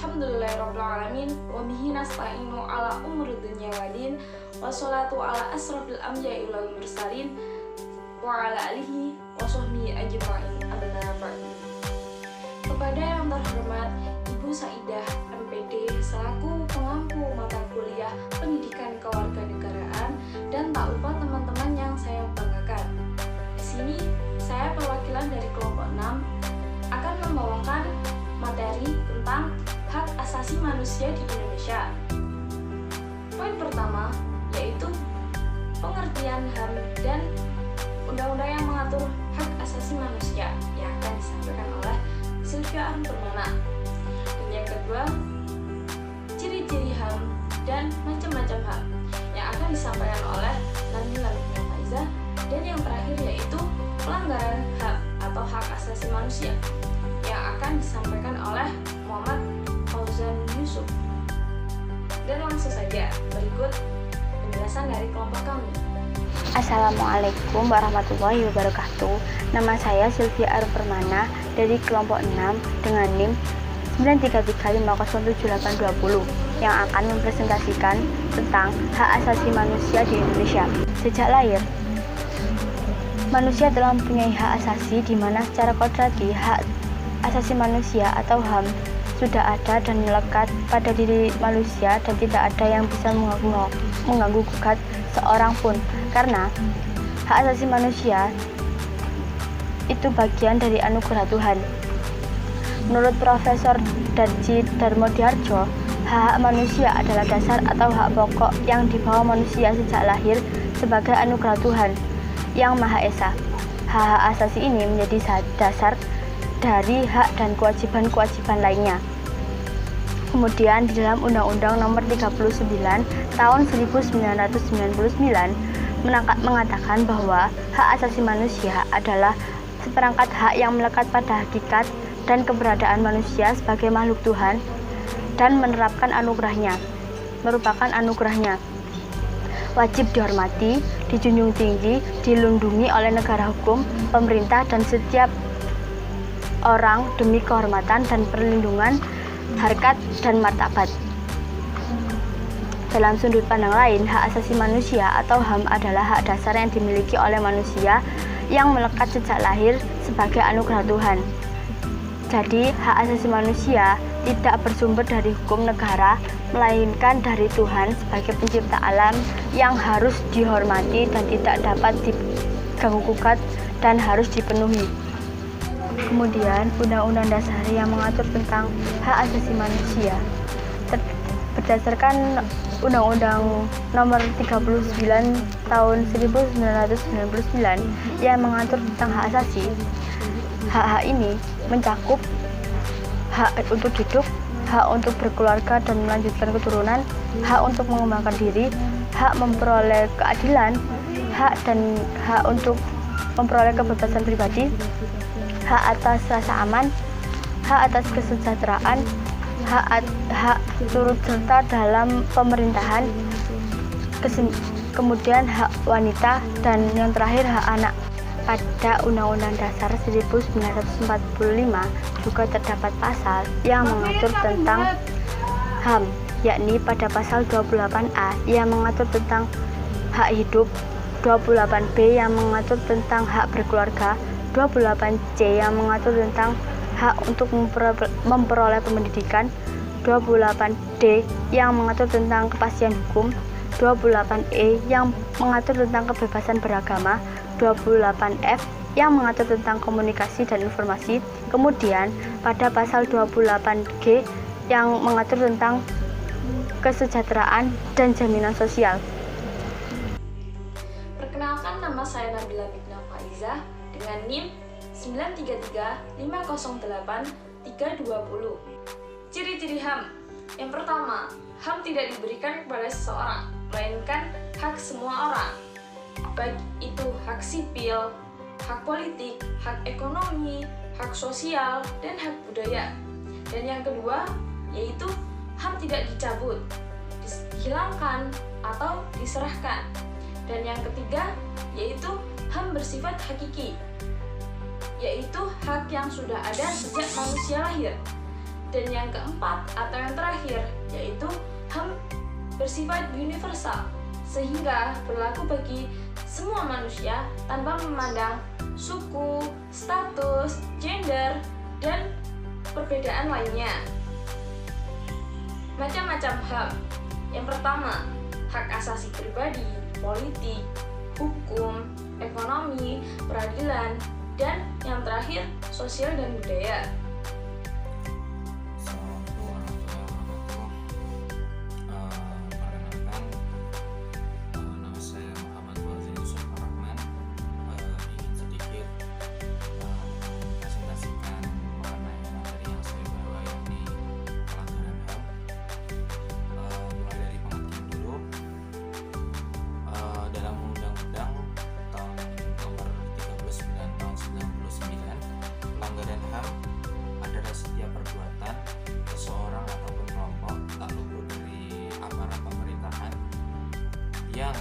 Alhamdulillahirrabbilalamin. Wa bihi nasta'inu ala umuri dunya wadin. Wassalatu ala asrafil anbiya'i wal mursalin wa ala alihi wa sahbihi ajma'in. Amma ba'du. Kepada yang terhormat Ibu Saidah MPD selaku pengampu mata kuliah Pendidikan Kewarganegaraan, dan tak lupa teman-teman yang saya banggakan. Di sini saya perwakilan dari kelompok 6 akan membawakan materi tentang hak asasi manusia di Indonesia. Poin pertama yaitu pengertian HAM dan undang-undang yang mengatur hak asasi manusia yang akan disampaikan oleh Sylvia Arun Permana. Dan yang kedua, ciri-ciri HAM dan macam-macam HAM yang akan disampaikan oleh Nabila Faiza. Dan yang terakhir yaitu pelanggaran HAM atau hak asasi manusia yang akan disampaikan oleh Muhammad Fauzan Yusuf. Dan langsung saja berikut penjelasan dari kelompok kami. Assalamualaikum warahmatullahi wabarakatuh. Nama saya Sylvia Arun Permana dari kelompok 6 dengan NIM 933507820 yang akan mempresentasikan tentang hak asasi manusia di Indonesia. Sejak lahir, manusia telah mempunyai hak asasi di mana secara kodrati hak asasi manusia atau HAM sudah ada dan melekat pada diri manusia, dan tidak ada yang bisa mengganggu gugat seorang pun, karena hak asasi manusia itu bagian dari anugerah Tuhan. Menurut Profesor Darji Darmodiarjo, hak manusia adalah dasar atau hak pokok yang dibawa manusia sejak lahir sebagai anugerah Tuhan yang Maha Esa. Hak asasi ini menjadi dasar dari hak dan kewajiban-kewajiban lainnya. Kemudian di dalam Undang-Undang Nomor 39 Tahun 1999 mengatakan bahwa hak asasi manusia adalah seperangkat hak yang melekat pada hakikat dan keberadaan manusia sebagai makhluk Tuhan dan merupakan anugerahnya. Wajib dihormati, dijunjung tinggi, dilindungi oleh negara hukum, pemerintah, dan setiap orang demi kehormatan dan perlindungan harkat dan martabat. Dalam sudut pandang lain, hak asasi manusia atau HAM adalah hak dasar yang dimiliki oleh manusia yang melekat sejak lahir sebagai anugerah Tuhan. Jadi, hak asasi manusia tidak bersumber dari hukum negara, melainkan dari Tuhan sebagai pencipta alam yang harus dihormati dan tidak dapat diganggu-gugat dan harus dipenuhi. Kemudian, Undang-Undang Dasar yang mengatur tentang hak asasi manusia berdasarkan Undang-Undang Nomor 39 Tahun 1999 yang mengatur tentang hak asasi. Hak-hak ini mencakup hak untuk hidup, hak untuk berkeluarga dan melanjutkan keturunan, hak untuk mengembangkan diri, hak memperoleh keadilan, hak untuk memperoleh kebebasan pribadi, hak atas rasa aman, hak atas kesejahteraan, hak turut serta dalam pemerintahan, kemudian hak wanita, dan yang terakhir hak anak. Pada Undang-Undang Dasar 1945 juga terdapat pasal yang mengatur tentang HAM, yakni pada pasal 28A yang mengatur tentang hak hidup, 28B yang mengatur tentang hak berkeluarga, 28C yang mengatur tentang hak untuk memperoleh pendidikan, 28D yang mengatur tentang kepastian hukum, 28E yang mengatur tentang kebebasan beragama, 28F yang mengatur tentang komunikasi dan informasi. Kemudian pada pasal 28G yang mengatur tentang kesejahteraan dan jaminan sosial. Perkenalkan, nama saya Nabila Faiza dengan NIM 933508320. Ciri-ciri HAM. Yang pertama, HAM tidak diberikan kepada seseorang, melainkan hak semua orang, baik itu hak sipil, hak politik, hak ekonomi, hak sosial, dan hak budaya. Dan yang kedua, yaitu HAM tidak dicabut, dihilangkan, atau diserahkan. Dan yang ketiga, yaitu HAM bersifat hakiki, yaitu hak yang sudah ada sejak manusia lahir. Dan yang keempat atau yang terakhir yaitu HAM bersifat universal, sehingga berlaku bagi semua manusia tanpa memandang suku, status, gender, dan perbedaan lainnya. Macam-macam HAM. Yang pertama, hak asasi pribadi, politik, hukum, ekonomi, peradilan, dan yang terakhir, sosial dan budaya. Assalamualaikum warahmatullahi wabarakatuh. Perkenalkan, nama saya Muhammad Fauzi Yusuf Rahman. Ingin sedikit presentasikan mengenai materi yang saya bawa, yakni pelanggaran HAM. Mulai dari pengertian dulu. Dalam Undang-Undang tahun nomor 39 tahun 99, pelanggaran HAM adalah setiap perbuatan seseorang ataupun kelompok, tak luput dari aparat pemerintahan, yang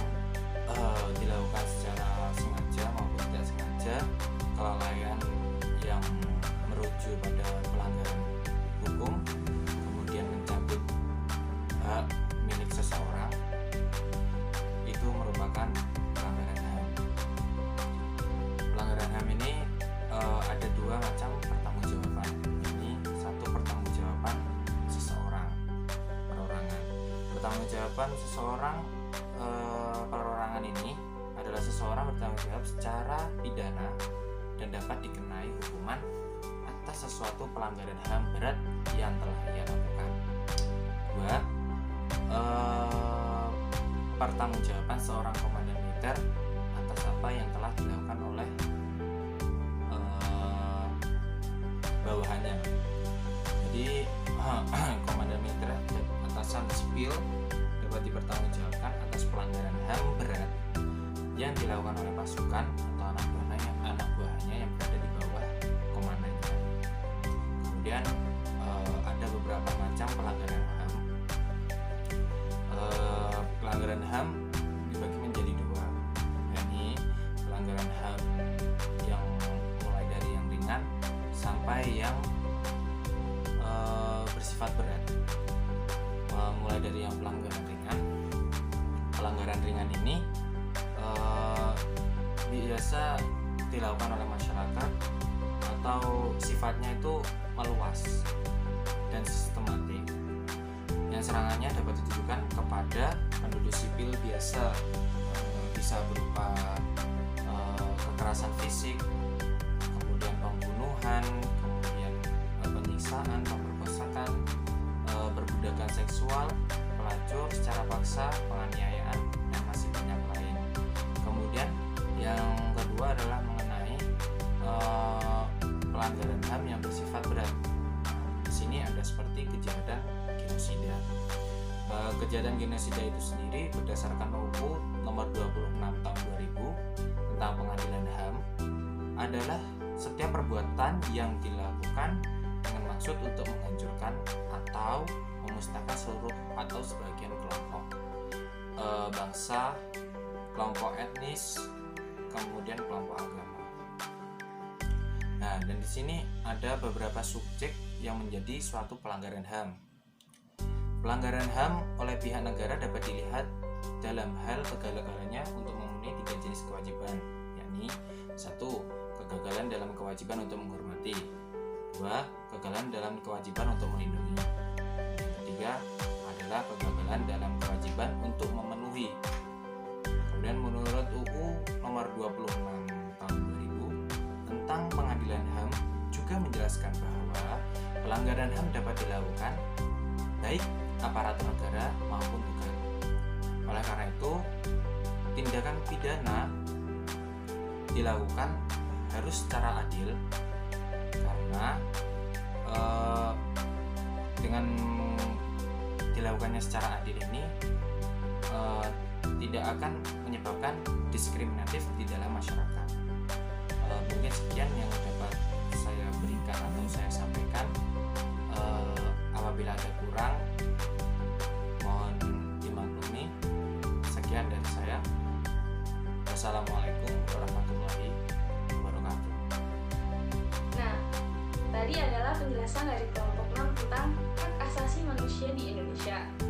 dilakukan secara sengaja maupun tidak sengaja, kelalaian yang merujuk pada pelanggaran hukum, kemudian mencabut hak milik seseorang, itu merupakan pelanggaran HAM. Pelanggaran HAM ini ada dua macam pertanggungjawaban. Ini satu, pertanggungjawaban seseorang, perorangan. Pertanggungjawaban seseorang perorangan ini adalah seseorang bertanggung jawab secara pidana dan dapat dikenai hukuman atas sesuatu pelanggaran HAM berat yang telah ia lakukan. Dua, pertanggungjawaban seorang komandan militer atas apa yang telah dilakukan oleh bawahannya. Jadi komandan militer atasan sipil dapat dipertanggungjawabkan atas pelanggaran HAM berat yang dilakukan oleh pasukan atau anak buahnya yang berada di bawah komandannya. Kemudian ada beberapa macam pelanggaran HAM. Pelanggaran HAM dibagi menjadi dua, yakni pelanggaran HAM yang mulai dari yang ringan sampai yang bersifat berat. Mulai dari yang pelanggaran ringan ini biasa dilakukan oleh masyarakat atau sifatnya itu meluas dan sistematik, yang serangannya dapat ditujukan kepada penduduk sipil biasa, bisa berupa kekerasan fisik, kemudian pembunuhan, kemudian penyiksaan, pemerkosaan, perbudakan seksual, pelacur secara paksa, penganiayaan, dan masih banyak lain. Kemudian yang kedua adalah mengenai pelanggaran HAM yang bersifat berat. Di sini ada seperti kejahatan genosida. Kejahatan genosida itu sendiri berdasarkan UU nomor 26 tahun 2000 tentang pengadilan HAM adalah setiap perbuatan yang dilakukan dengan maksud untuk menghancurkan atau memusnahkan seluruh atau sebagian kelompok bangsa, kelompok etnis, kemudian kelompok agama. Nah, dan di sini ada beberapa subjek yang menjadi suatu pelanggaran HAM. Pelanggaran HAM oleh pihak negara dapat dilihat dalam hal kegagalannya untuk memenuhi 3 jenis kewajiban, yakni 1. Kegagalan dalam kewajiban untuk menghormati. 2. Kegagalan dalam kewajiban untuk melindungi. Yang 3 adalah kegagalan dalam kewajiban untuk memenuhi. Kemudian menurut UU nomor 26 tahun 2000 tentang pengadilan HAM juga menjelaskan bahwa pelanggaran HAM dapat dilakukan baik aparatur negara maupun bukan. Oleh karena itu, tindakan pidana dilakukan harus secara adil, karena dengan dilakukannya secara adil ini tidak akan menyebabkan diskriminatif di dalam masyarakat. Mungkin sekian yang dapat saya berikan atau saya sampaikan. Apabila ada kurang, mohon dimaklumi. Sekian dari saya. Wassalamualaikum warahmatullahi wabarakatuh. Nah, tadi adalah penjelasan dari kelompok tentang hak asasi manusia di Indonesia.